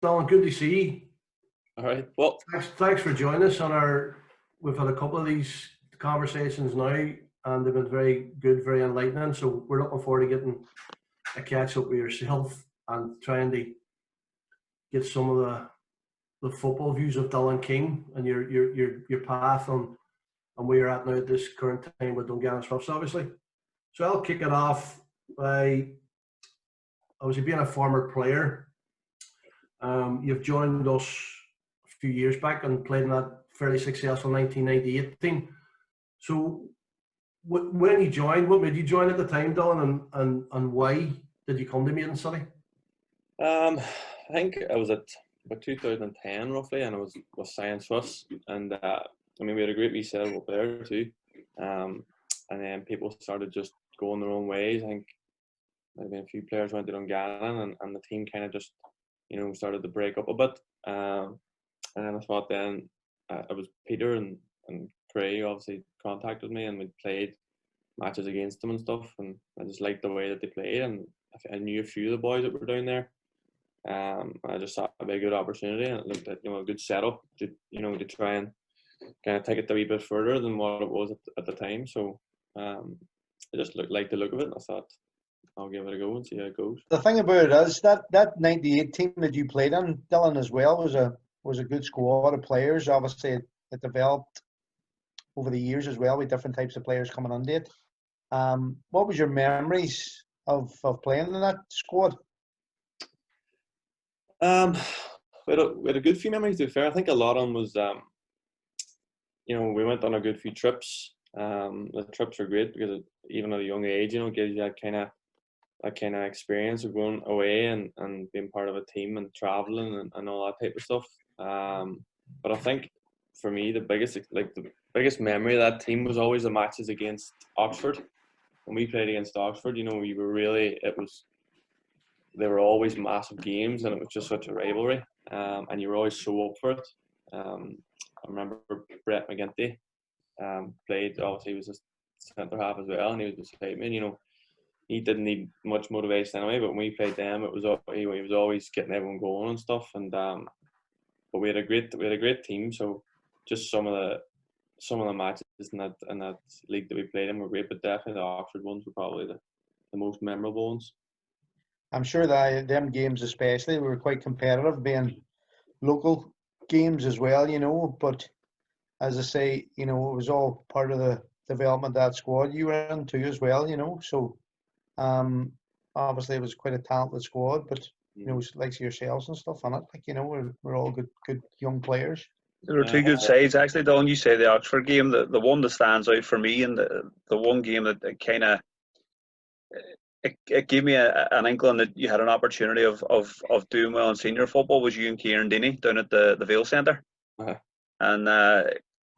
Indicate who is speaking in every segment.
Speaker 1: Alan, good to see you.
Speaker 2: All right. Well,
Speaker 1: Thanks for joining us on our. We've had a couple of these conversations now, and they've been very good, very enlightening. So we're looking forward to getting a catch up with yourself and trying to get some of the football views of Dylan King and your path and where you're at now at this current time with Dungannon Swifts, obviously. So I'll kick it off by obviously being a former player. You've joined us a few years back and played in that fairly successful 1998 team. So when you joined, what made you join at the time, Dylan, and why did you come to Maiden City?
Speaker 2: I think I was at about 2010 roughly, and I was signing Swifts, and we had a great wee setup up there too. And then people started just going their own ways. I think maybe a few players went to Dungannon, and the team kind of just started to break up a bit. And then I thought then it was Peter and Craig obviously contacted me, and we played matches against them and stuff, and I just liked the way that they played, and I knew a few of the boys that were down there. I just thought it'd be a good opportunity, and it looked at a good setup to try and kind of take it a wee bit further than what it was at the time. So I just liked the look of it, and I thought I'll give it a go and see how it goes.
Speaker 3: The thing about it is that 98 team that you played in, Dylan, as well, was a good squad of players. Obviously, it developed over the years as well with different types of players coming under it. What was your memories of playing in that squad?
Speaker 2: We had a good few memories, to be fair. I think a lot of them was, we went on a good few trips. The trips were great because even at a young age, gives you that kind of experience of going away and being part of a team and traveling and all that type of stuff. But I think for me, the biggest memory of that team was always the matches against Oxford. When we played against Oxford, they were always massive games, and it was just such a rivalry. And you were always so up for it. I remember Brett McGinty played. Obviously, he was a centre half as well, and he was beside me. And, he didn't need much motivation anyway. But when we played them, he was always getting everyone going and stuff. And but we had a great team. So just some of the matches in that league that we played in were great, but definitely the Oxford ones were probably the most memorable ones.
Speaker 3: I'm sure that them games especially were quite competitive, being local games as well, but as I say, it was all part of the development of that squad you were in too as well, so obviously it was quite a talented squad, but like yourselves and stuff on it, we're all good young players.
Speaker 4: There were two good sides actually, Don. You say the Oxford game, the one that stands out for me, and the one game that kind of it gave me an inkling that you had an opportunity of doing well in senior football was you and Kieran Deeney down at the Vale Centre.
Speaker 2: Uh-huh.
Speaker 4: And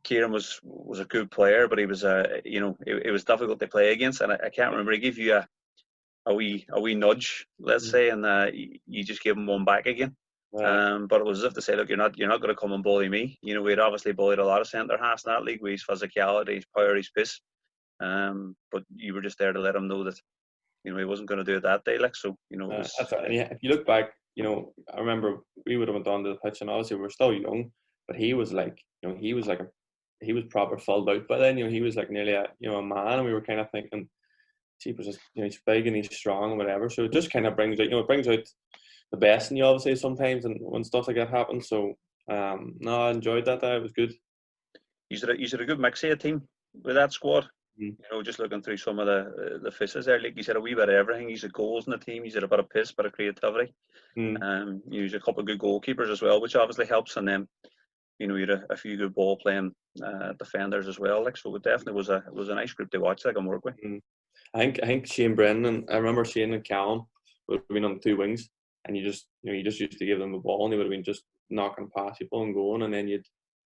Speaker 4: Kieran was a good player, but he was it was difficult to play against, and I can't remember, he gave you a wee nudge, let's say, and you just gave him one back again.
Speaker 2: Right.
Speaker 4: But it was as if to say, look, you're not going to come and bully me. We'd obviously bullied a lot of centre halves in that league with his physicality, his power, his pace. But you were just there to let him know that he wasn't going to do it that day. So it was.
Speaker 2: That's right. And if you look back, I remember we would have went on to the pitch, and obviously we were still young, but he was he was proper filled out by then. He was like nearly a man, and we were kind of thinking, he was just he's big and he's strong and whatever. So it just kind of brings out it brings out the best in you, obviously, sometimes, and when stuff like that happens. So no, I enjoyed that. It was good.
Speaker 4: You had a good mix of a team with that squad. Just looking through some of the faces there, like you said, a wee bit of everything. You had goals in the team. You had a bit of pace, a bit of creativity. You had a couple of good goalkeepers as well, which obviously helps. And then you had a few good ball playing defenders as well. So it definitely was a nice group to watch, and work with.
Speaker 2: I think Shane Brennan. I remember Shane and Callum would have been on the two wings, and you just used to give them the ball, and they would have been just knocking past people and going. And then you'd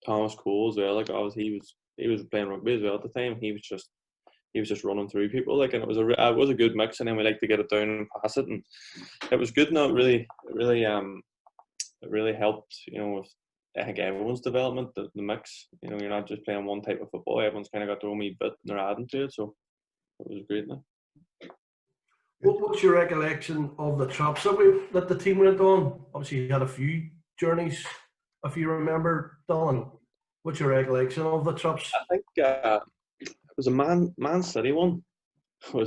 Speaker 2: Thomas Cole as well. Like obviously he was playing rugby as well at the time. He was just running through people, and it was a good mix. And then we like to get it down and pass it, and it was good. No, it really helped. With I think everyone's development, the mix. You're not just playing one type of football. Everyone's kind of got their own wee bit and they're adding to it. So it was great. Now.
Speaker 1: What's your recollection of the trips that the team went on? Obviously, you had a few journeys, if you remember, Dylan. What's your recollection of the trips?
Speaker 2: I think it was a Man City one.
Speaker 4: I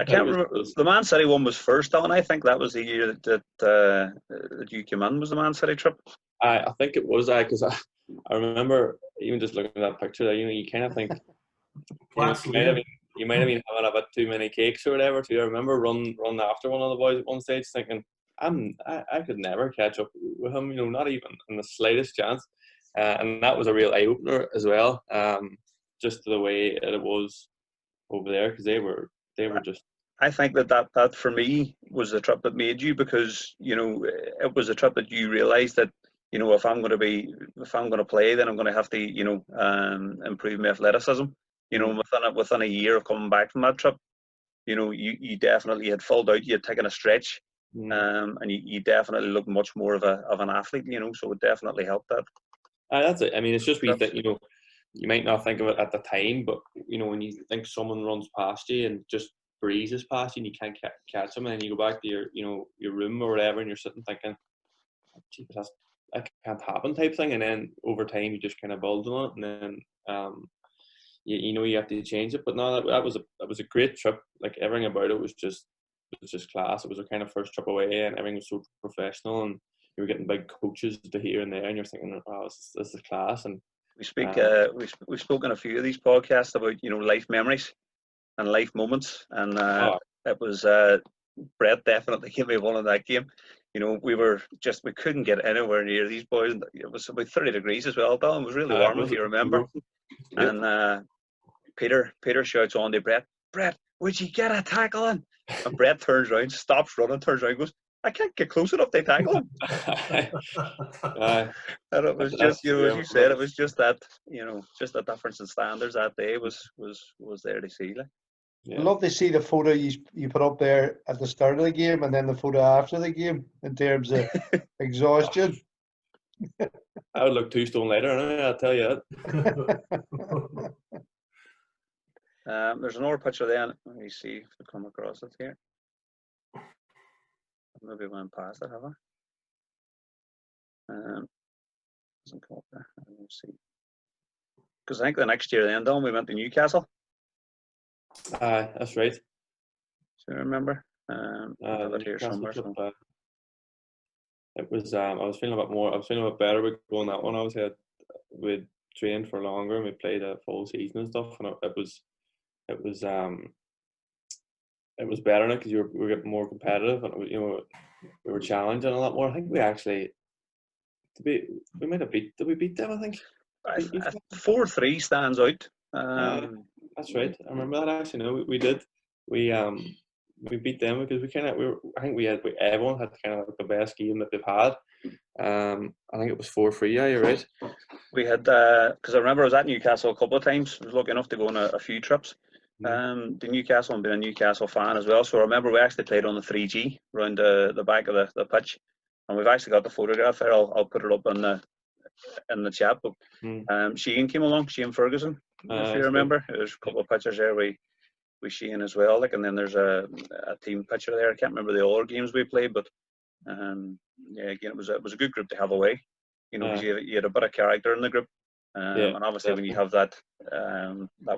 Speaker 4: can't remember. The Man City one was first, and I think that was the year that you came in. Was the Man City trip?
Speaker 2: I think it was because I remember even just looking at that picture there. You kind of think you might have been having a bit too many cakes or whatever. Too. I remember run after one of the boys at one stage, thinking I could never catch up with him. Not even in the slightest chance. And that was a real eye opener as well. Just the way it was over there, because they were just.
Speaker 4: I think that for me was the trip that made you, because it was a trip that you realised that if I'm going to play, then I'm going to have to improve my athleticism. Within a year of coming back from that trip, you definitely had filled out. You had taken a stretch, and you definitely looked much more of an athlete. So it definitely helped that.
Speaker 2: That's it. I mean, it's just we think you might not think of it at the time, but when you think someone runs past you and just breezes past you and you can't catch them, and then you go back to your room or whatever, and you're sitting thinking, that can't happen type thing, and then over time you just kind of build on it, and then you have to change it. But no, that was a great trip. Like, everything about it was just class. It was our kind of first trip away, and everything was so professional, and you were getting big coaches to here and there, and you're thinking, wow, this is class. And
Speaker 4: we've spoken a few of these podcasts about life memories and life moments, and it was Brett definitely gave me one in that game. We couldn't get anywhere near these boys. It was about 30 degrees as well, Dylan. It was really warm, if you remember. Yep. And Peter shouts on to Brett, would you get a tackle in? And Brett turns around, stops running, turns around, goes, I can't get close enough to tackle him. And it was just, as you said, it was just that, just the difference in standards that day was there to see. Like.
Speaker 3: Yeah. I'd love to see the photo you put up there at the start of the game, and then the photo after the game in terms of exhaustion.
Speaker 2: I would look 2 stone later, I'll tell you that.
Speaker 4: There's another picture there. Let me see if I come across it here. Maybe I went past it, have I? Doesn't come up there. Let's see. Because I think the next year then, Don, we went to Newcastle.
Speaker 2: That's right.
Speaker 4: So I remember. I have it here somewhere.
Speaker 2: It was. I was feeling a bit better with going that one. Obviously, we'd trained for longer and we played a full season and stuff, and it was better now because we were getting more competitive, and we were challenging a lot more. I think we actually we might have beat. Did we beat them? I think
Speaker 4: 4-3 stands out.
Speaker 2: That's right. I remember that actually. No, we did. We beat them because I think everyone had kind of like the best game that they've had. I think it was 4-3. Yeah, you're right.
Speaker 4: We had because I remember I was at Newcastle a couple of times. I was lucky enough to go on a few trips to Newcastle and being a Newcastle fan as well. So I remember we actually played on the 3G around the back of the pitch, and we've actually got the photograph there. I'll put it up in the chat. But Shane came along, Shane Ferguson, if you remember. There's a couple of pictures there with Shane as well. Like, and then there's a team picture there. I can't remember the other games we played, but again, it was a good group to have away. Because you had a bit of character in the group, and obviously when you have that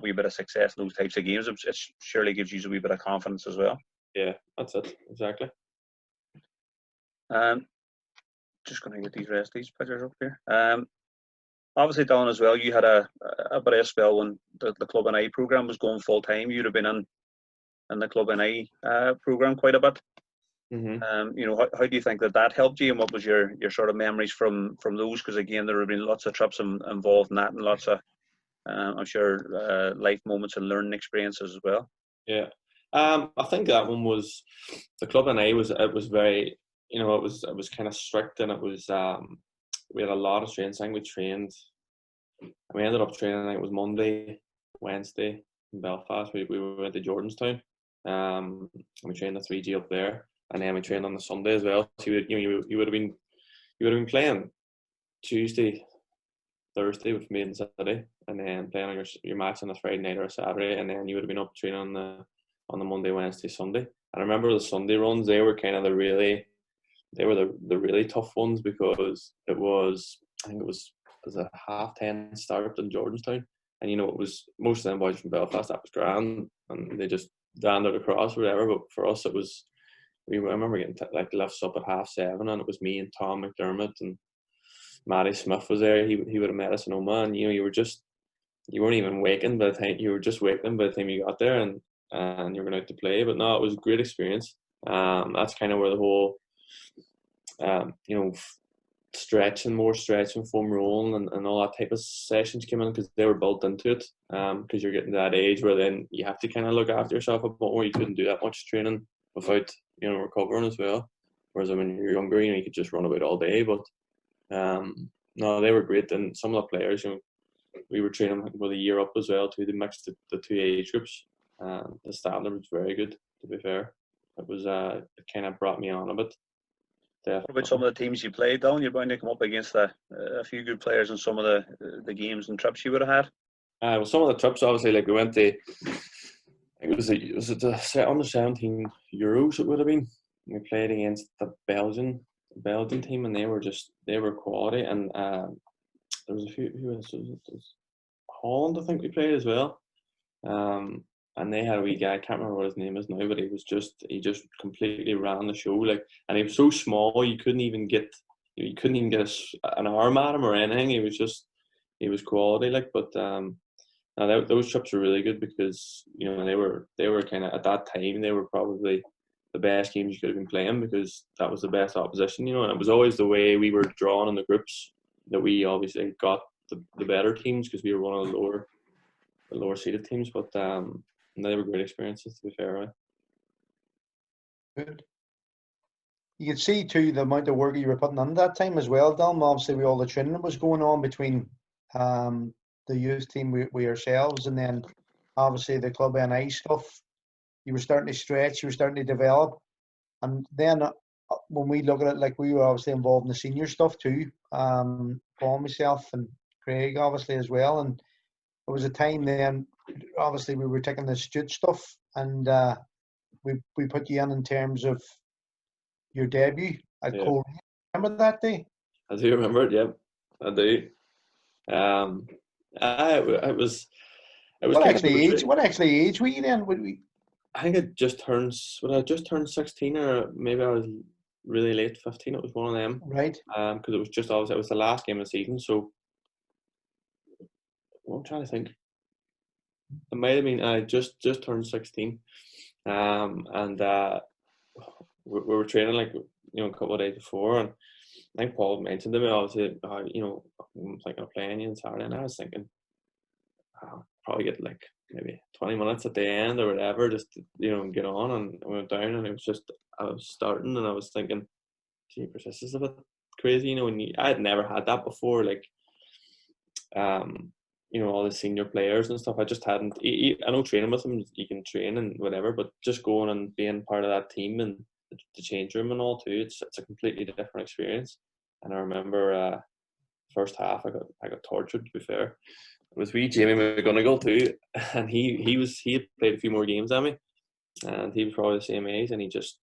Speaker 4: wee bit of success in those types of games, it surely gives you a wee bit of confidence as well.
Speaker 2: Yeah, that's it, exactly.
Speaker 4: Just going to get these pictures up here. Obviously, Don, as well, you had a bit of a spell when the Club NI program was going full time. You'd have been in the Club NI program quite a bit. How do you think that helped you, and what was your sort of memories from those? Because again, there have been lots of trips involved in that, and lots of I'm sure life moments and learning experiences as well.
Speaker 2: Yeah, I think that one was the Club NI was very it was kind of strict, and it was we had a lot of training. I think we trained, and we ended up training. I think it was Monday, Wednesday in Belfast. We went to Jordanstown, and we trained the 3G up there. And then we trained on the Sunday as well. So you would have been playing Tuesday, Thursday with Maiden City, and then playing on your match on a Friday night or a Saturday, and then you would have been up training on the Monday, Wednesday, Sunday. I remember the Sunday runs, they were kind of the really tough ones, because I think it was a 10:30 start in Jordanstown, and it was most of them boys from Belfast. That was grand, and they just dandled across or whatever. But for us, I remember getting lifts up at 7:30, and it was me and Tom McDermott and Matty Smith was there. He would have met us in Omagh, and you weren't even waking by the time you were just waking by the time you got there, and you were going out to play. But no, it was a great experience. That's kind of where the whole stretching, foam rolling, and all that type of sessions came in, because they were built into it. Because you're getting to that age where then you have to kind of look after yourself a bit more. You couldn't do that much training without recovering as well. Whereas when you're younger, you could just run about all day. But no, they were great, and some of the players, we were training with a year up as well too. They mixed the two age groups. The standard was very good, to be fair. It was it kind of brought me on a bit.
Speaker 4: What about some of the teams you played, Dylan? You're bound to come up against a few good players in some of the games and trips you would have had.
Speaker 2: Well, some of the trips, obviously, like we went to, it was the under 17 Euros. It would have been. We played against the Belgian team, and they were quality. And there was a few. Who else was it? There was Holland, I think we played as well. And they had a wee guy, I can't remember what his name is now, but he just completely ran the show. And he was so small, you couldn't even get an arm at him or anything. He was quality. But those trips were really good, because they were kind of, at that time, they were probably the best games you could have been playing, because that was the best opposition. And it was always the way we were drawn in the groups that we obviously got the better teams, because we were one of the lower seeded teams. But they were great experiences, to be fair. Right?
Speaker 3: Good. You could see too the amount of work you were putting in that time as well, Dylan. Obviously, with all the training that was going on between the youth team with yourselves, and then obviously the club NI stuff. You were starting to stretch, you were starting to develop, and then when we look at it, we were obviously involved in the senior stuff too. Paul, myself, and Craig obviously as well, and there was a time then. Obviously, we were taking the student stuff, and we put you in terms of your debut at Cole. Remember that day?
Speaker 2: I do remember it. Yeah, I do. It was.
Speaker 3: What actually age were you then?
Speaker 2: I think I just turned 16, or maybe I was really late 15. It was one of them.
Speaker 3: Right.
Speaker 2: Because it was just obviously it was the last game of the season, so I'm trying to think. It might have been I just turned 16, and we were training a couple of days before, and I think Paul mentioned to me obviously I'm thinking of playing you on Saturday, and I was thinking I'll probably get maybe 20 minutes at the end or whatever, just to, get on. And I went down, and I was starting, and I was thinking, jeepers, this is a bit crazy, and I had never had that before, all the senior players and stuff. I just hadn't. I know training with them, you can train and whatever, but just going and being part of that team and the change room and all too, it's a completely different experience. And I remember first half I got tortured, to be fair. It was wee Jamie McGonigal too, and he had played a few more games than me, and he was probably the same age, and he was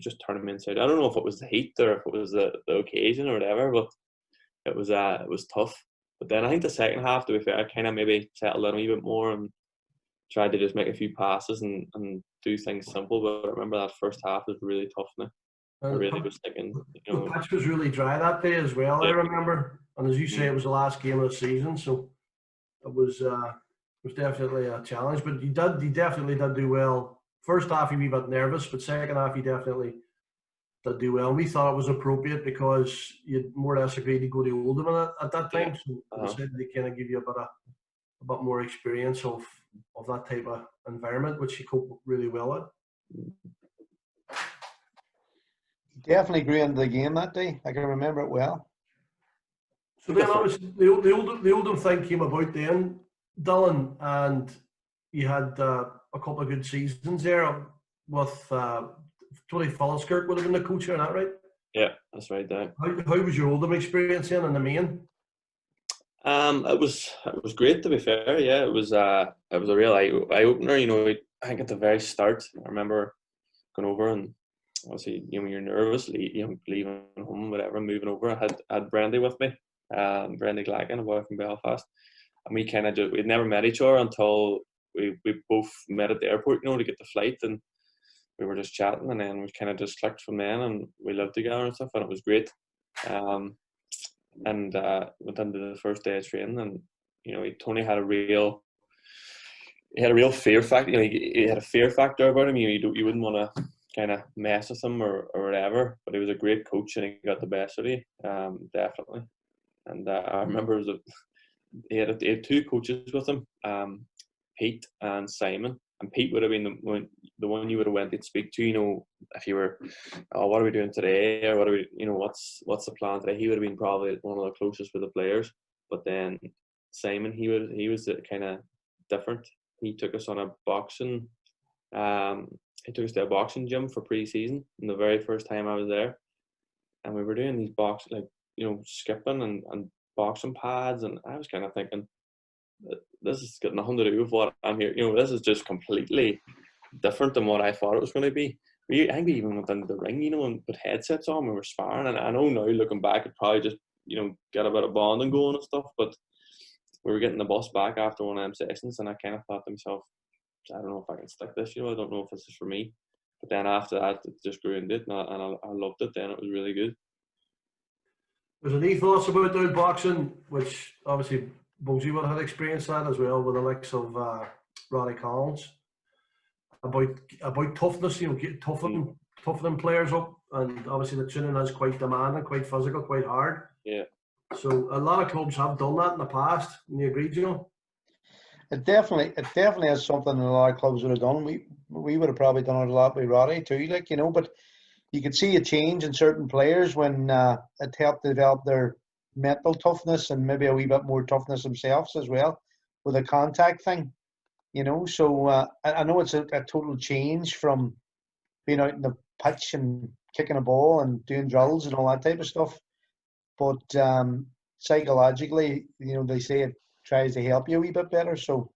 Speaker 2: just turning me inside. I don't know if it was the heat or if it was the occasion or whatever, but it was tough. But then I think the second half, to be fair, I kind of maybe settled in a wee bit more and tried to just make a few passes and do things simple. But I remember that first half was really tough now. I really was thinking,
Speaker 1: The pitch was really dry that day as well, I remember. And as you say, it was the last game of the season, so it was definitely a challenge. But you definitely did do well. First half you were a bit nervous, but second half you definitely did do well. And we thought it was appropriate because you'd more or less agreed to go to Oldham at that time. So we decided to kind of give you a bit more experience of that type of environment, which you cope really well at.
Speaker 3: Definitely grew into the game that day. I can remember it well.
Speaker 1: So then obviously the Oldham thing came about then, Dylan, and you had a couple of good seasons there with Tony Folliskirk would have been the coach, isn't that right?
Speaker 2: Yeah, that's right there.
Speaker 1: How was your Oldham experience then in the main?
Speaker 2: It was great, to be fair. Yeah, it was a real eye opener. I think at the very start, I remember going over, and obviously, when you're nervous, leaving home, whatever, moving over, I had Brendy with me, Brendy Glacken, a boy from Belfast, and we kind of we'd never met each other until we both met at the airport, to get the flight, and we were just chatting, and then we kind of just clicked from then, and we lived together and stuff, and it was great. And went into the first day of training, and Tony had a real fear factor. He had a fear factor about him. You wouldn't want to kind of mess with him or whatever. But he was a great coach, and he got the best of you, definitely. And I remember he had two coaches with him, Pete and Simon. And Pete would have been the one you would have went to speak to, if you were, what are we doing today, or what are we, what's the plan today? He would have been probably one of the closest with the players. But then Simon, he was kind of different. He took us on a boxing, he took us to a boxing gym for pre-season, and the very first time I was there, and we were doing these skipping and boxing pads, and I was kind of thinking, this has got nothing to do with what I'm here. This is just completely different than what I thought it was going to be. I think we even went into the ring, and put headsets on. We were sparring, and I know now, looking back, it probably just get a bit of bonding going and stuff. But we were getting the bus back after one of them sessions, and I kind of thought to myself, I don't know if I can stick this. I don't know if this is for me. But then after that, it just grew into it, and I loved it. Then it was really good.
Speaker 1: There's any thoughts about doing boxing, which obviously Bugsy would have had experience that as well, with the likes of Roddy Collins, about toughness, toughening players up, and obviously the tuning is quite demanding, quite physical, quite hard.
Speaker 2: Yeah.
Speaker 1: So a lot of clubs have done that in the past. And you agree, Joe?
Speaker 3: It definitely is something that a lot of clubs would have done. We would have probably done it a lot with Roddy too, but you could see a change in certain players when it helped develop their mental toughness and maybe a wee bit more toughness themselves as well with a contact thing, So I know it's a total change from being out in the pitch and kicking a ball and doing drills and all that type of stuff. But psychologically, they say it tries to help you a wee bit better. So,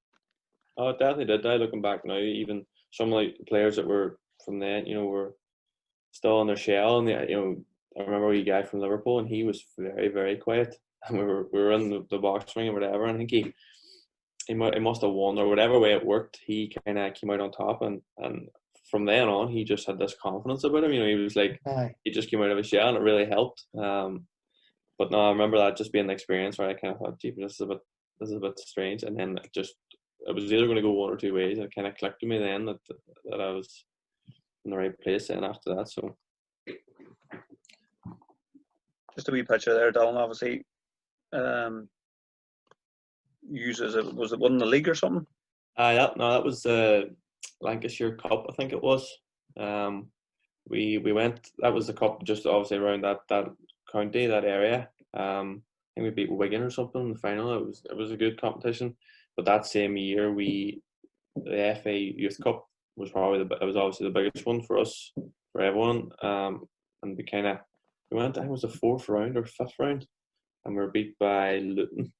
Speaker 2: oh, it definitely did. Looking back now, even some of the players that were from then, were still in their shell, and I remember a guy from Liverpool, and he was very, very quiet. And we were in the box ring or whatever, and I think he must have won, or whatever way it worked. He kind of came out on top, and from then on, he just had this confidence about him. He was like, he just came out of his shell, and it really helped. But no, I remember that just being the experience where I kind of thought, gee, this is a bit strange. And then it was either going to go one or two ways. It kind of clicked with me then that I was in the right place then after that. So
Speaker 4: just a wee picture there, Dylan. Obviously, was it won the league or something?
Speaker 2: That was the Lancashire Cup, I think it was. We went. That was the cup just obviously around that county, that area. I think we beat Wigan or something in the final. It was a good competition. But that same year, the FA Youth Cup was obviously the biggest one for us, for everyone. And we went. I think it was the 4th round or 5th round, and we were beat by Luton.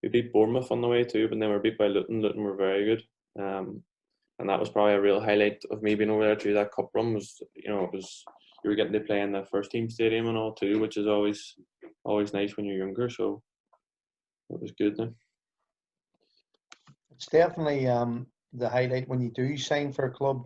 Speaker 2: We beat Bournemouth on the way too, but then we were beat by Luton. Luton were very good. And that was probably a real highlight of me being over there too. That cup run was, you were getting to play in the first team stadium and all too, which is always nice when you're younger. So it was good then.
Speaker 3: It's definitely the highlight when you do sign for a club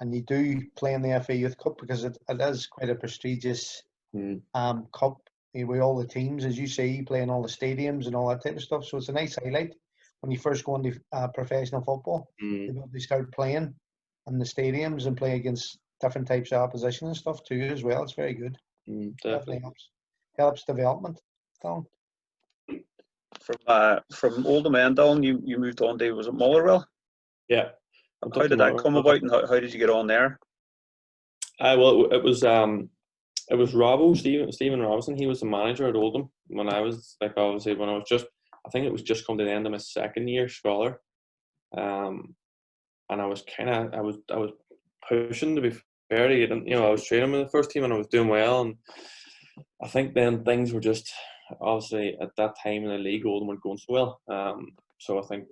Speaker 3: and you do play in the FA Youth Cup, because it is quite a prestigious cup with all the teams, as you say, playing all the stadiums and all that type of stuff. So it's a nice highlight when you first go into professional football. They start playing in the stadiums and play against different types of opposition and stuff too as well. It's very good. Definitely helps development. Dylan.
Speaker 4: From Oldham and Dungannon, you moved on to, was it Motherwell?
Speaker 2: Yeah.
Speaker 4: How did that come about, and how did you get on there?
Speaker 2: Well, it was Stephen Robinson. He was the manager at Oldham when I was I think it was just come to the end of my second year scholar, and I was pushing, to be fair to get in. I was training with the first team and I was doing well, and I think then things were just obviously at that time in the league, Oldham weren't going so well. So I think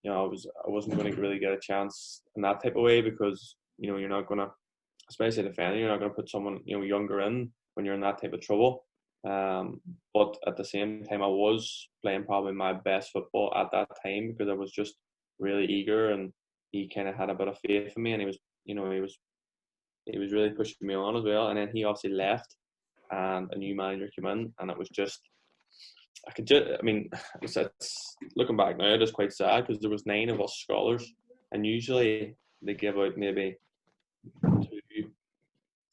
Speaker 2: I wasn't going to really get a chance in that type of way, because you're not going to especially defending, you're not going to put someone younger in when you're in that type of trouble. But at the same time, I was playing probably my best football at that time because I was just really eager, and he kind of had a bit of faith in me, and he was really pushing me on as well. And then he obviously left, and a new manager came in, and it was just it's looking back now, it is quite sad because there was 9 of us scholars, and usually they give out maybe 2,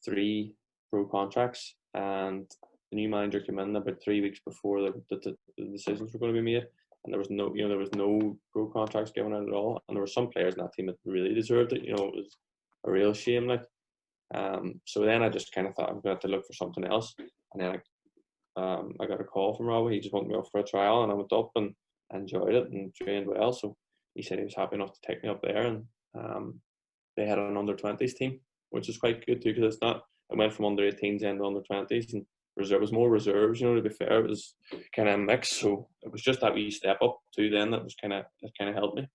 Speaker 2: 3 pro contracts, and the new manager came in about 3 weeks before the decisions were going to be made, and there was no pro contracts given out at all, and there were some players in that team that really deserved it. It was a real shame, like. So then I just kind of thought I'm going to have to look for something else, and then I got a call from Robbie. He just wanted me up for a trial, and I went up and enjoyed it and trained well. So he said he was happy enough to take me up there, and they had an under-20s team, which is quite good too, because it went from under-18s and under-20s, and there was more reserves. To be fair, it was kind of a mix. So it was just that wee step up too. Then that kind of helped me.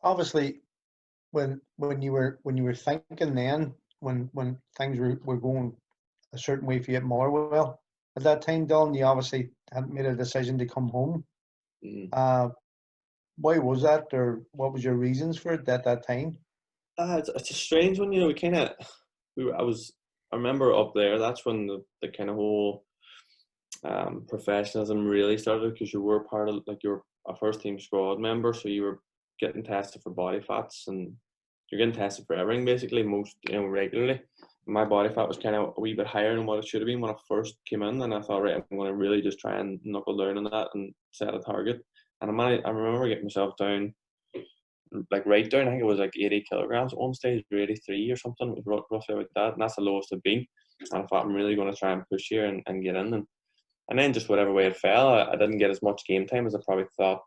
Speaker 3: Obviously, when you were thinking then, when things were going a certain way for you at Motherwell at that time, Dylan, you obviously hadn't made a decision to come home. Why was that, or what was your reasons for it at that time?
Speaker 2: It's a strange one, I remember up there, that's when the kind of whole professionalism really started, because you were part of, like, you were a first team squad member, so you were getting tested for body fats, and you're getting tested for everything basically, regularly. My body fat was kind of a wee bit higher than what it should have been when I first came in, and I thought, right, I'm going to really just try and knuckle down on that and set a target. And I remember getting myself down, like right down, I think it was like 80 kilograms at one stage, or 83 or something. It was roughly about that, and that's the lowest I've been. And I thought, I'm really going to try and push here and get in. And then just whatever way it fell, I didn't get as much game time as I probably thought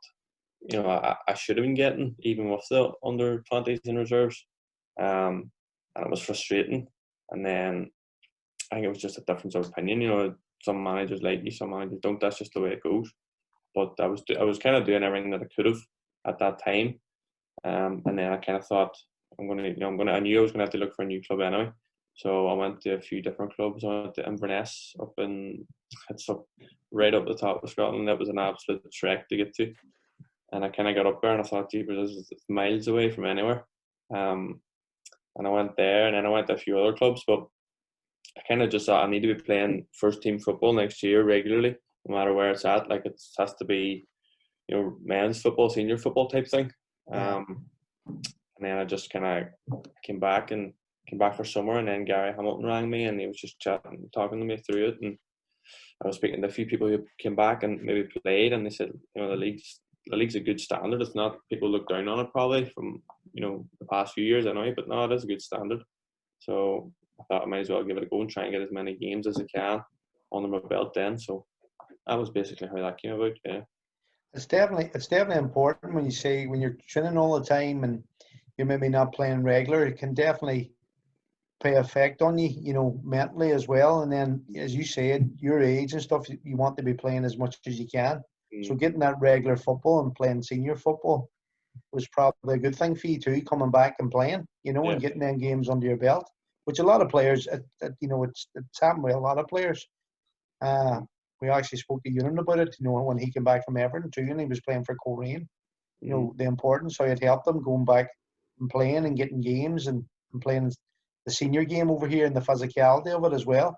Speaker 2: I should have been getting, even with the under 20s in reserves. And it was frustrating. And then I think it was just a difference of opinion. Some managers like you, some managers don't. That's just the way it goes. But I was kind of doing everything that I could have at that time. And then I kind of thought, I knew I was going to have to look for a new club anyway. So I went to a few different clubs. I went to Inverness it's up right up the top of Scotland. That was an absolute trek to get to. And I kind of got up there and I thought, gee, this is miles away from anywhere. And I went there, and then I went to a few other clubs, but I kind of just thought I need to be playing first team football next year regularly, no matter where it's at. Like, it has to be, men's football, senior football type thing. And then I just kind of came back for summer, and then Gary Hamilton rang me, and he was just talking to me through it. And I was speaking to a few people who came back and maybe played, and they said, the league's a good standard. It's not, people look down on it probably from the past few years anyway, but no, it is a good standard. So I thought I might as well give it a go and try and get as many games as I can under my belt then. So that was basically how that came about. Yeah.
Speaker 3: It's definitely important when you're training all the time and you're maybe not playing regular. It can definitely pay effect on you, mentally as well. And then, as you said, your age and stuff, you want to be playing as much as you can. So getting that regular football and playing senior football was probably a good thing for you too, coming back and playing, and getting them games under your belt, which a lot of players, it's happened with a lot of players. We actually spoke to Ewan about it, when he came back from Everton too, and he was playing for Coleraine. The importance, how it helped them going back and playing and getting games and playing the senior game over here and the physicality of it as well.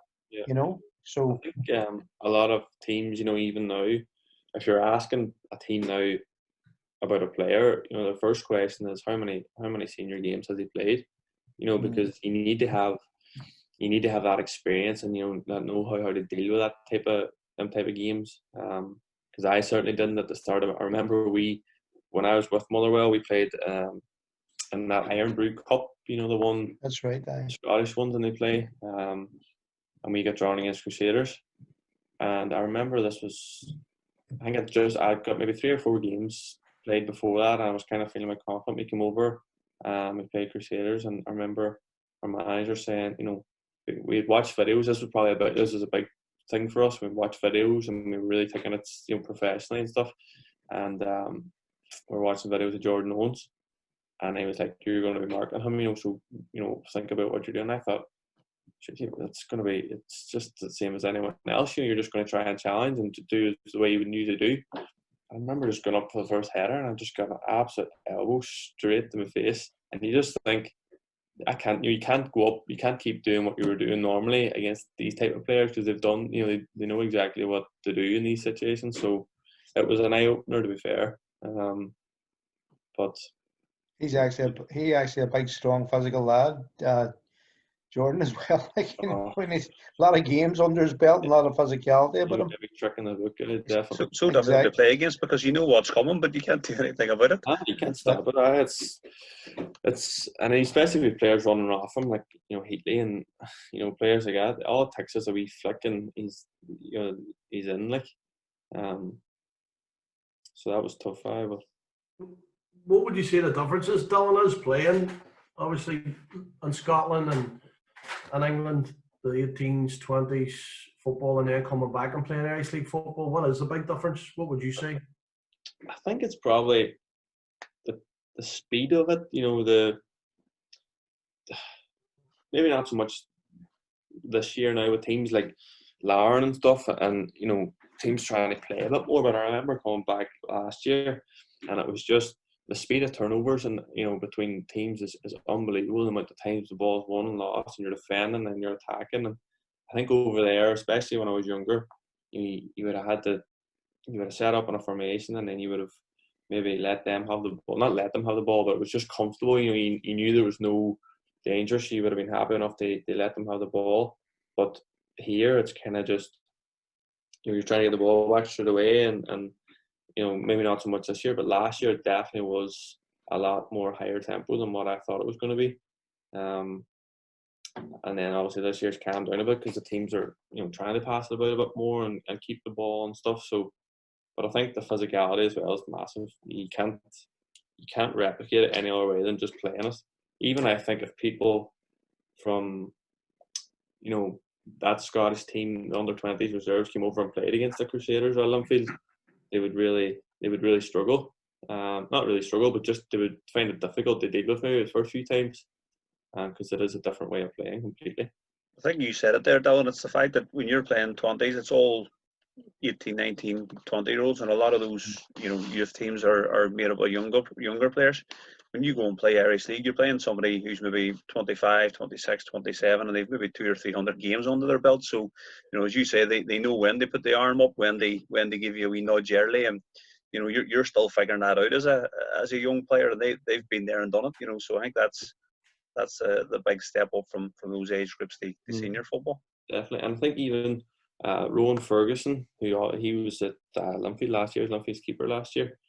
Speaker 3: So
Speaker 2: I think a lot of teams, even now, if you're asking a team now about a player, the first question is how many senior games has he played? Because you need to have that experience and know how to deal with them type of games. Because I certainly didn't at the start of it. I remember when I was with Motherwell, we played in that Iron Brew Cup. The one.
Speaker 3: That's right.
Speaker 2: Scottish ones, and they play. And we got drawn against Crusaders. And I remember this was, I think I got maybe 3 or 4 games played before that, and I was kind of feeling confident. We came over, we played Crusaders, and I remember our manager saying, we had watched videos. This was a big thing for us. We watched videos, and we were really taking it, professionally and stuff. And we were watching videos of Jordan Owens, and he was like, "You're going to be marking him, so think about what you're doing." I thought, it's just the same as anyone else. You're just going to try and challenge and to do the way you would usually do. I remember just going up for the first header, and I just got an absolute elbow straight to my face, and you just think, you can't go up, you can't keep doing what you were doing normally against these type of players, because they've done, they know exactly what to do in these situations. So it was an eye opener, to be fair. But
Speaker 3: he's actually a big, strong, physical lad. Jordan as well. He's a lot of games under his belt, and a lot of physicality about him.
Speaker 2: Every trick in the book, definitely.
Speaker 4: So difficult to play against because you know what's coming, but you can't do anything about it.
Speaker 2: You can't stop it. It's and especially with players running off him, like Heatley and players like that. All it takes is a wee flick and he's in, like. So that was tough. But
Speaker 1: what would you say the difference is, Dylan, is playing obviously in Scotland and England, the 18s, 20s football, and then coming back and playing Irish League football? What is the big difference? What would you say?
Speaker 2: I think it's probably the speed of it. Maybe not so much this year now with teams like Larne and stuff, and teams trying to play a bit more. But I remember coming back last year, and it was just the speed of turnovers and between teams is unbelievable. The amount of times the ball's won and lost, and you're defending and you're attacking. And I think over there, especially when I was younger, you would have set up on a formation, and then you would have maybe let them have the ball. Not let them have the ball, but it was just comfortable. You knew there was no danger, so you would have been happy enough to let them have the ball. But here, it's kind of just you're trying to get the ball back straight away, and maybe not so much this year, but last year it definitely was a lot more higher tempo than what I thought it was going to be. And then obviously this year's calmed down a bit because the teams are trying to pass it about a bit more and keep the ball and stuff. So, but I think the physicality as well is massive. You can't replicate it any other way than just playing it. Even I think if people from that Scottish team, the under-20s reserves, came over and played against the Crusaders at Linfield, they would really struggle. Not really struggle, but just they would find it difficult to deal with maybe the first few times, because it is a different way of playing completely.
Speaker 4: I think you said it there, Dylan. It's the fact that when you're playing 20s, it's all 18, 19, 20-year-olds, and a lot of those youth teams are made up of younger players. When you go and play Irish League, you're playing somebody who's maybe 25, 26, 27, and they've maybe 200 or 300 games under their belt. So, as you say, they know when they put the arm up, when they give you a wee nudge early, and you're still figuring that out as a young player, and they've been there and done it. So I think that's the big step up from those age groups to senior football.
Speaker 2: Definitely, and I think even Rowan Ferguson, he was at Linfield last year, Linfield's keeper last year,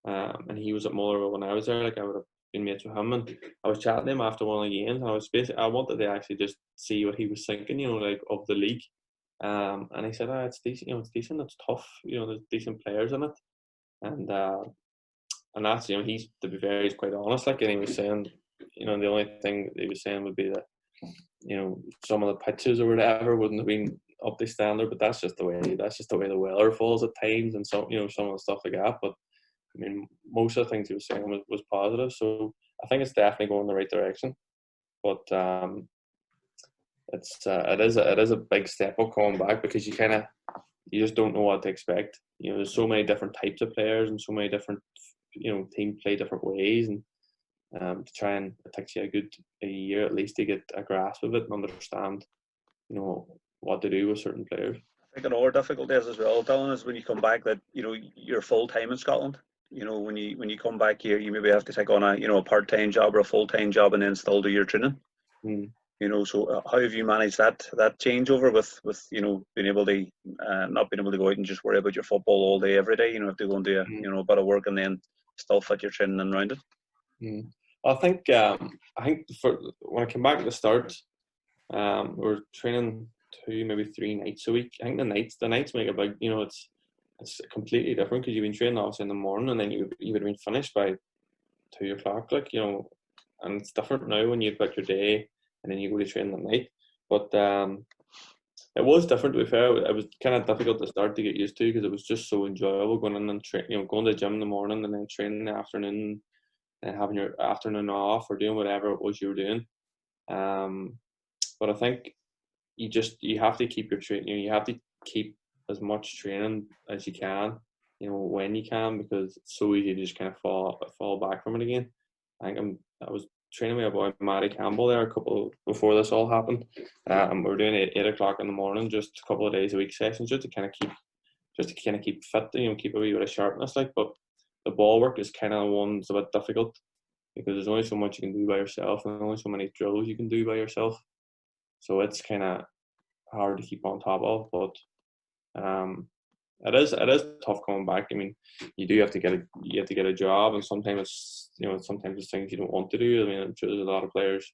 Speaker 2: and he was at Motherwell when I was there. Like I would have been mates with him, and I was chatting to him after one of the games, and I wanted to actually just see what he was thinking, like of the league, and he said, it's decent, it's decent, it's tough, there's decent players in it, and that's he's, to be fair, he's quite honest, like, and he was saying, the only thing he was saying would be that some of the pitches or whatever wouldn't have been up to standard, but that's just the way the weather falls at times, and some some of the stuff like that. But I mean, most of the things he was saying was positive, so I think it's definitely going in the right direction. But it is a big step up coming back, because you just don't know what to expect. There's so many different types of players and so many different teams play different ways, and to try and it takes you a year at least to get a grasp of it and understand what to do with certain players.
Speaker 4: I think another difficulty is as well, Dylan, is when you come back that you're full time in Scotland. When you come back here, you maybe have to take on a part-time job or a full-time job and then still do your training. So how have you managed that changeover with being able to not being able to go out and just worry about your football all day every day? Have to go and do a bit of work and then still fit your training in around it.
Speaker 2: I think for when I came back at the start, we were training 2, maybe 3 nights a week. I think the nights make a big, it's completely different, because you've been training obviously in the morning, and then you would have been finished by 2 o'clock, like, and it's different now when you've got your day and then you go to train at night. But it was different, to be fair. It was kind of difficult to start to get used to, because it was just so enjoyable going in and going to the gym in the morning and then training in the afternoon. and having your afternoon off or doing whatever it was you were doing. But I think you have to keep your training. You have to keep as much training as you can, when you can, because it's so easy to just kind of fall back from it again. I was training with a boy, Matty Campbell, there before this all happened. We were doing 8 o'clock in the morning, just a couple of days a week sessions, just to kind of keep fit, keep a wee bit of sharpness. But the ball work is kind of one that's a bit difficult, because there's only so much you can do by yourself, and only so many drills you can do by yourself. So it's kind of hard to keep on top of. But it is tough coming back. I mean, you have to get a job, and sometimes it's things you don't want to do. I mean, I'm sure there's a lot of players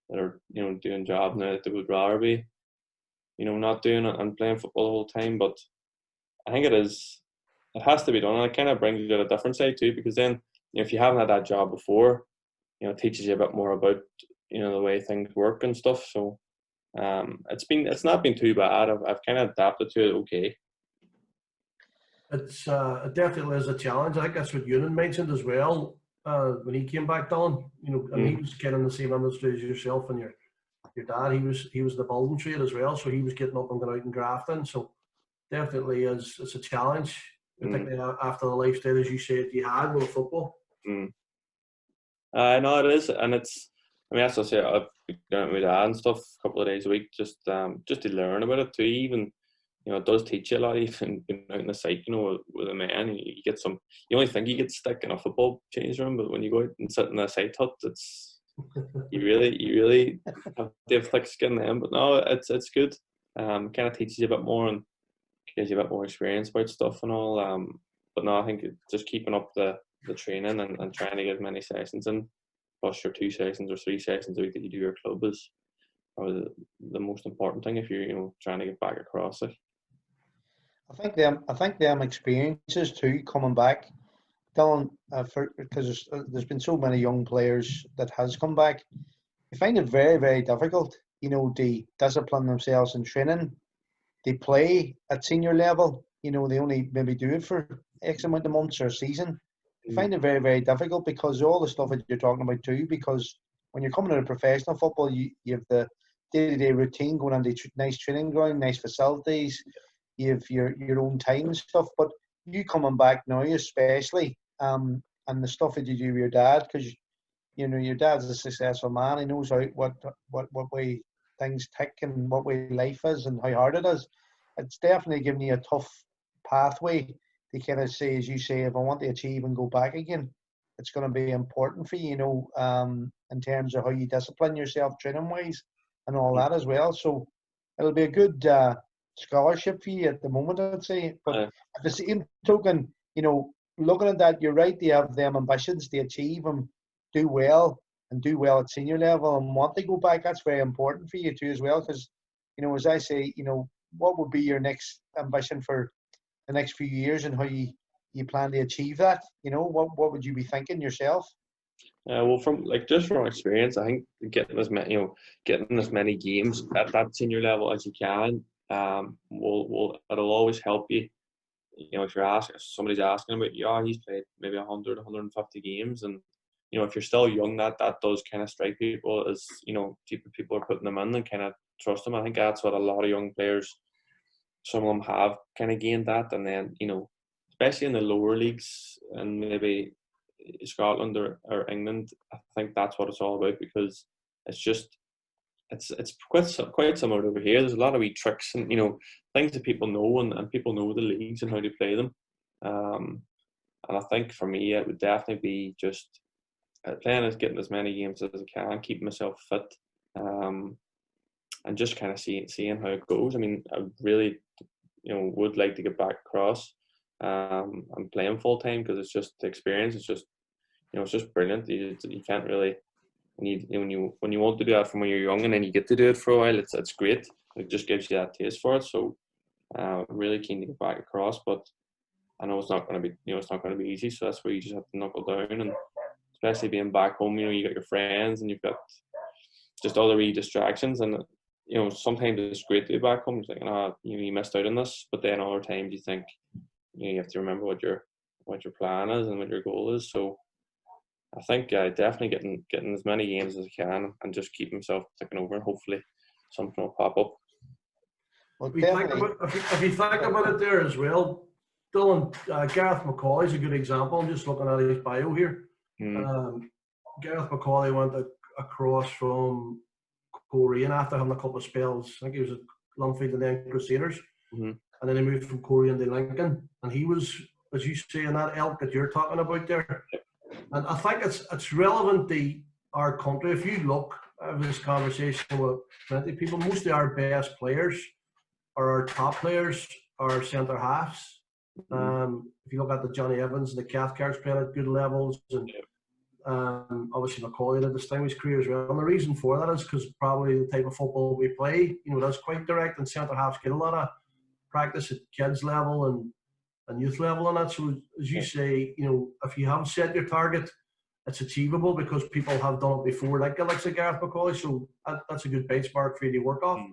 Speaker 2: that are doing jobs now that they would rather be not doing it and playing football the whole time. But I think it has to be done, and it kind of brings you to a different side too, because then if you haven't had that job before, it teaches you a bit more about the way things work and stuff. So it's not been too bad. I've kind of adapted to it okay.
Speaker 1: It definitely is a challenge. I think that's what Ewan mentioned as well when he came back down. And he was kind of in the same industry as yourself and your dad. He was the building trade as well, so he was getting up and going out and grafting. So definitely it's a challenge, particularly after the lifestyle, as you said, you had with football.
Speaker 2: No, it is, and it's. I mean, that's what I say. I've been doing it with dad and stuff a couple of days a week, just to learn about it too. Even it does teach you a lot. Even being out in the site, with a man, you get some. You only think you get stuck in a football change room, but when you go out and sit in a site hut, you really have to have thick skin then. But no, it's good. Kind of teaches you a bit more and gives you a bit more experience about stuff and all. But no, I think just keeping up the training and trying to get as many sessions in, plus your 2 sessions or 3 sessions a week that you do your club is probably the most important thing if you're trying to get back across it.
Speaker 3: I think them experiences too coming back, Dylan, because there's been so many young players that has come back. I find it very, very difficult, to discipline themselves in training. They play at senior level, they only maybe do it for X amount of months or a season. I find it very, very difficult because all the stuff that you're talking about too, because when you're coming to professional football, you have the day-to-day routine going on the nice training ground, nice facilities, you have your own time and stuff. But you coming back now, especially, and the stuff that you do with your dad, because your dad's a successful man. He knows what way things tick and what way life is and how hard it is. It's definitely giving you a tough pathway to kind of say, as you say, if I want to achieve and go back again, it's going to be important for you, in terms of how you discipline yourself training wise and all that as well. So it'll be a good scholarship for you at the moment, I'd say. But at the same token, looking at that, you're right, they have them ambitions to achieve and do well at senior level and want to go back. That's very important for you too as well, because as I say, what would be your next ambition for the next few years and how you plan to achieve that? What would you be thinking yourself?
Speaker 2: Well, from experience, I think getting as many games at that senior level as you can it'll always help you. If somebody's asking about, he's played maybe 100, 150 games, and if you're still young, that does kind of strike people as people are putting them in and kind of trust them. I think that's what a lot of young players, some of them have kind of gained that, and then especially in the lower leagues and maybe Scotland or England, I think that's what it's all about, because it's quite similar over here. There's a lot of wee tricks and things that people know, and people know the leagues and how to play them. And I think for me, it would definitely be just playing getting as many games as I can, keeping myself fit, and just kind of seeing how it goes. I mean, I really would like to get back across and playing full time, because it's just the experience. It's just it's just brilliant. You can't really. When you want to do that from when you're young and then you get to do it for a while, it's great. It just gives you that taste for it. So I'm really keen to get back across, but I know it's not going to be it's not going to be easy. So that's where you just have to knuckle down, and especially being back home, you got your friends and you've got just other wee distractions, and sometimes it's great to be back home. It's like you missed out on this, but then other times you think you have to remember what your plan is and what your goal is. So I think definitely getting as many games as I can and just keep myself ticking over, and hopefully something will pop up.
Speaker 3: Well,
Speaker 1: If you think
Speaker 3: definitely.
Speaker 1: if you think about it there as well, Dylan, Gareth McCauley is a good example. I'm just looking at his bio here. Gareth McCauley went across from Korean after having a couple of spells. I think he was at Lumfield and then Crusaders. And then he moved from Korean to Lincoln. And he was, as you say, in that ilk that you're talking about there. And I think it's relevant to our country. If you look at this conversation with plenty of people, most of our best players or our top players are centre halves. If you look at the Johnny Evans and the Cathcarts playing at good levels, and obviously McCauley had a distinguished career as well. And the reason for that is because probably the type of football we play, that's quite direct, and centre halves get a lot of practice at kids level and youth level and that. So as you say, if you have set your target, it's achievable because people have done it before, like Gareth McCauley. So that's a good benchmark for you to work off.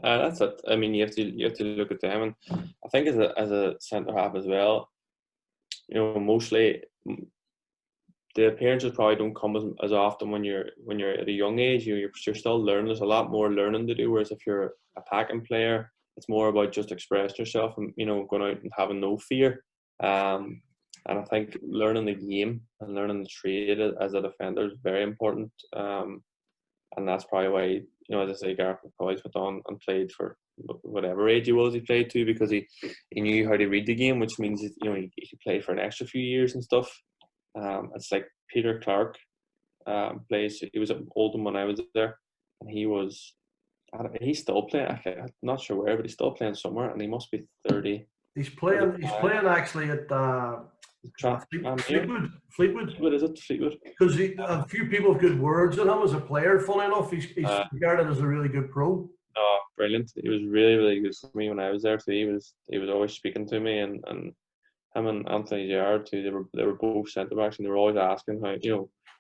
Speaker 2: That's it. I mean, you have to look at them, and I think as a centre half as well, mostly the appearances probably don't come as often when you're at a young age. You're still learning. There's a lot more learning to do. Whereas if you're an attacking player, it's more about just expressing yourself and going out and having no fear. And I think learning the game and learning the trade as a defender is very important. And that's probably why, as I say, Gareth McCauley's went on and played for whatever age he played to, because he knew how to read the game, which means he could play for an extra few years and stuff. It's like Peter Clark plays. He was at Oldham when I was there, and he's still playing. I'm not sure where, but he's still playing somewhere, and he must be 30.
Speaker 1: He's playing actually at Fleetwood.
Speaker 2: Fleetwood, is it Fleetwood?
Speaker 1: Because a few people have good words on him as a player. Funny enough, he's regarded as a really good pro.
Speaker 2: Oh, brilliant! He was really, really good for me when I was there. So he was always speaking to me, and him and Anthony Gerrard too. They were both centre backs, and they were always asking how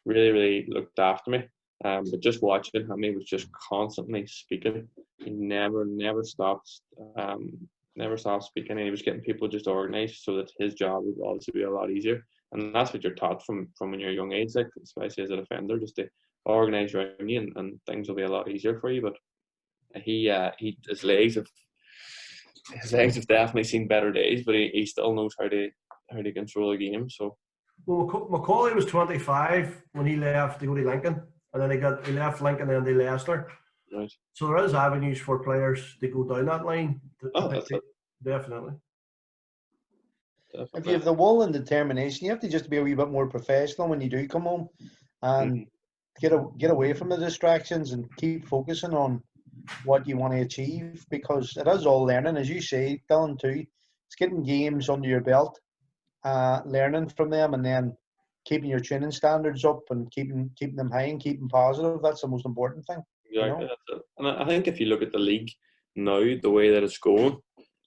Speaker 2: really, really looked after me. But just watching him, he was just constantly speaking. He never stopped. Never stopped speaking, and he was getting people just organised so that his job would obviously be a lot easier. And that's what you're taught from when you're a young age, like especially as a defender, just to organise around you, and things will be a lot easier for you. But his legs have definitely seen better days, but he still knows how to control a game. So,
Speaker 1: well, McCauley was 25 when he left to go to Lincoln, and then he left Lincoln and then to Leicester.
Speaker 2: Right. So
Speaker 1: there is avenues for players to go down that line.
Speaker 2: That's it.
Speaker 1: Definitely.
Speaker 3: If you have the will and determination, you have to just be a wee bit more professional when you do come home, and get away from the distractions and keep focusing on what you want to achieve, because it is all learning, as you say, Dylan, too. It's getting games under your belt, learning from them, and then keeping your training standards up and keeping them high and keeping positive. That's the most important thing.
Speaker 2: Exactly, that's it. And I think if you look at the league now, the way that it's going,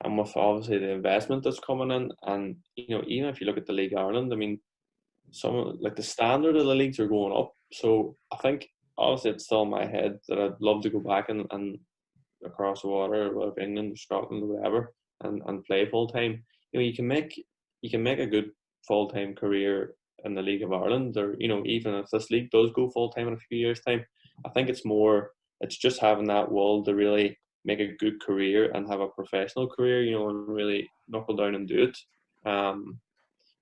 Speaker 2: and with obviously the investment that's coming in, and even if you look at the League of Ireland, I mean, the standard of the leagues are going up. So I think obviously it's still in my head that I'd love to go back and across the water, whether England or Scotland or whatever, and play full time. You can make a good full time career in the League of Ireland, or even if this league does go full time in a few years' time. I think it's just having that will to really make a good career and have a professional career, and really knuckle down and do it.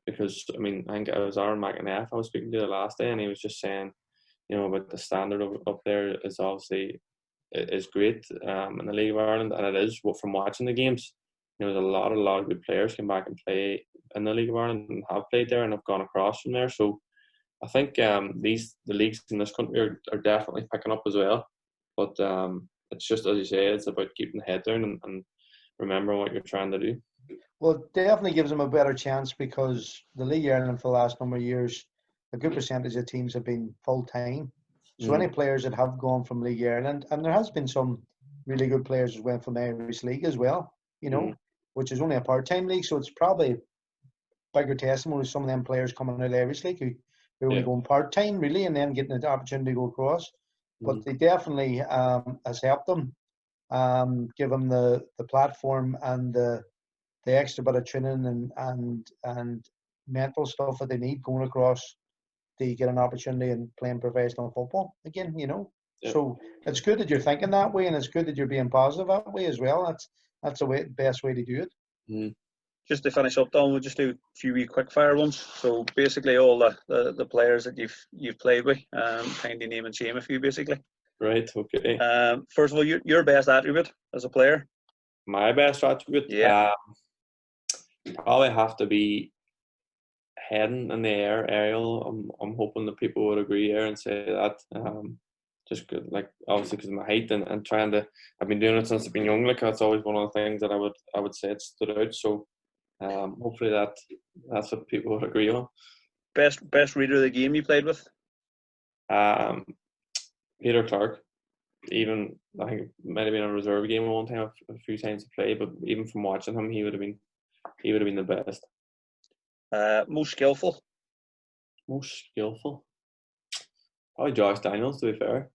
Speaker 2: Because I mean, I think it was Aaron McInnes I was speaking to the last day, and he was just saying, about the standard up there is obviously is great in the League of Ireland, and it is from watching the games. There's a lot of good players come back and play in the League of Ireland and have played there and have gone across from there. So I think the leagues in this country are definitely picking up as well. But it's just, as you say, it's about keeping the head down and remembering what you're trying to do.
Speaker 3: Well, it definitely gives them a better chance, because the League of Ireland for the last number of years, a good percentage of teams have been full-time. So any players that have gone from League of Ireland, and there has been some really good players that went from the Irish League as well, which is only a part-time league. So it's probably bigger testimony with some of them players coming out of the Irish League who are only going part-time, really, and then getting the opportunity to go across. But they definitely has helped them, give them the platform and the extra bit of training and mental stuff that they need going across they get an opportunity in playing professional football again, you know.
Speaker 2: Yeah.
Speaker 3: So it's good that you're thinking that way, and it's good that you're being positive that way as well. That's the best way to do it.
Speaker 2: Mm.
Speaker 4: Just to finish up, Don, we'll just do a few wee quick fire ones. So basically, all the players that you've played with, kindly name and shame a few, basically.
Speaker 2: Right. Okay.
Speaker 4: First of all, your best attribute as a player.
Speaker 2: My best attribute.
Speaker 4: Yeah.
Speaker 2: Probably have to be heading in the air, aerial. I'm hoping that people would agree here and say that. Just good, like obviously because of my height and trying to. I've been doing it since I've been young. Like that's always one of the things that I would say it stood out. So hopefully that's what people would agree on.
Speaker 4: Best reader of the game you played with.
Speaker 2: Peter Clark. Even I think it might have been a reserve game one time, a few times to play, but even from watching him, he would have been the best.
Speaker 4: Most skillful.
Speaker 2: Most skillful. Probably Josh Daniels, to be fair.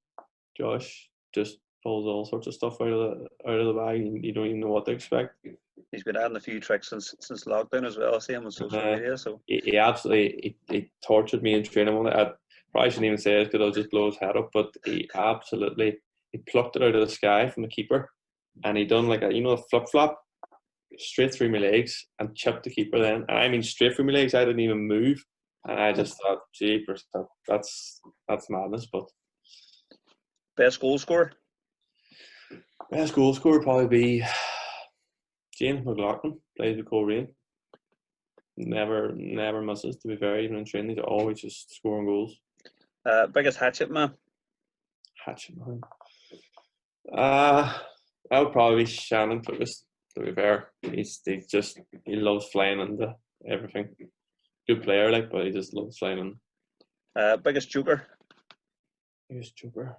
Speaker 2: Josh just pulls all sorts of stuff out of the bag, and you don't even know what to expect.
Speaker 4: He's been adding a few tricks since lockdown as well. I see him on social media. So
Speaker 2: he absolutely he tortured me in training one. I probably shouldn't even say it because I'll just blow his head up. But he plucked it out of the sky from the keeper, and he done like a flip flop straight through my legs and chipped the keeper. Then, and I mean straight through my legs. I didn't even move, and I just thought, jeepers, that's madness. But
Speaker 4: best goal scorer.
Speaker 2: Best goal scorer probably be James McLaughlin. Plays with Coleraine. Never misses, to be fair. Even in training, he's always just scoring goals.
Speaker 4: Biggest hatchet man.
Speaker 2: Hatchet man. That would probably be Shannon Lucas, to be fair. He loves flying into everything. Good player, but he just loves flying in.
Speaker 4: Biggest joker.
Speaker 2: Biggest joker.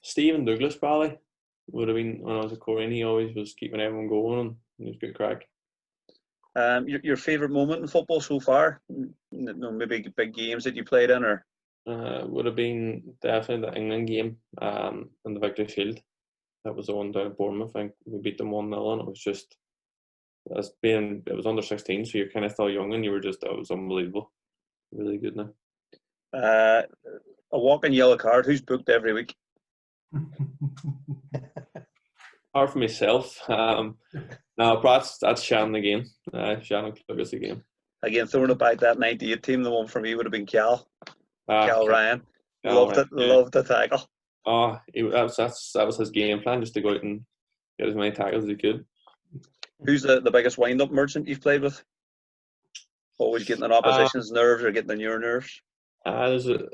Speaker 2: Stephen Douglas probably would have been when I was at Coleraine. He always was keeping everyone going, and he was good crack.
Speaker 4: Your favourite moment in football so far? Maybe big games that you played in, or
Speaker 2: would have been definitely the England game in the Victory Field. That was the one down at Bournemouth. I think we beat them 1-0, and it was just it was under 16, so you're kind of still young, and it was unbelievable. Really good now.
Speaker 4: A walking yellow card. Who's booked every week?
Speaker 2: Apart from myself, no, that's Shannon again. Shannon Clugas again.
Speaker 4: Again, throwing it back that 98 team, the one for me would have been Cal Ryan. Loved the tackle.
Speaker 2: Oh, that was his game plan, just to go out and get as many tackles as he could.
Speaker 4: Who's the biggest wind-up merchant you've played with? Always getting on opposition's nerves or getting on your nerves?
Speaker 2: There's a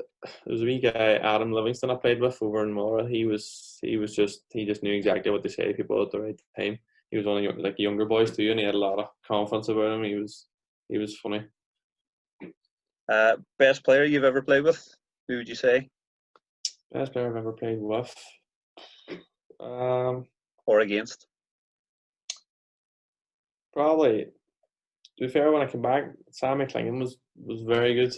Speaker 2: wee guy, Adam Livingston, I played with over in Motherwell. He just knew exactly what to say to people at the right time. He was one of the younger boys too, and he had a lot of confidence about him. He was funny.
Speaker 4: Best player you've ever played with? Who would you say?
Speaker 2: Best player I've ever played with.
Speaker 4: Or against?
Speaker 2: Probably. To be fair, when I came back, Sammy Clingan was very good.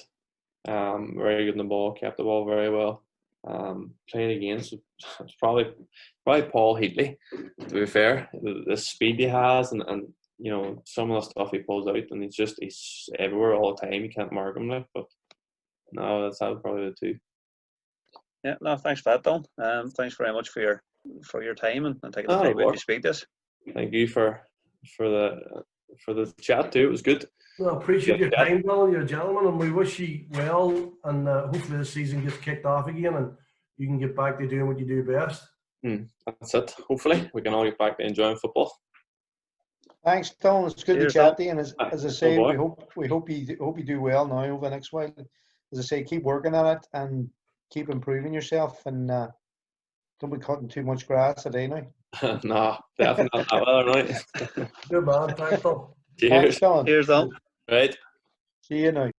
Speaker 2: Very good in the ball, kept the ball very well. Playing against, it's probably Paul Heatley. To be fair, the speed he has and some of the stuff he pulls out, and he's everywhere all the time. You can't mark him but no, that's probably the two.
Speaker 4: Yeah, no, thanks for that, Don. Thanks very much for your time and taking the time to speak to us.
Speaker 2: Thank you for the chat too. It was good.
Speaker 1: Well, appreciate your time, Bill. You're a gentleman, and we wish you well. And hopefully this season gets kicked off again, and you can get back to doing what you do best.
Speaker 2: That's it. Hopefully, we can all get back to enjoying football.
Speaker 3: Thanks, Don. It's good to chat to you. And as I say, we hope you do well now over the next while. As I say, keep working on it and keep improving yourself, and don't be cutting too much grass a day now.
Speaker 2: No, definitely not that well, right?
Speaker 1: Good man. Thanks, Bill.
Speaker 2: Cheers.
Speaker 3: Thanks, Don.
Speaker 4: Cheers, Don.
Speaker 2: Right.
Speaker 3: See you now.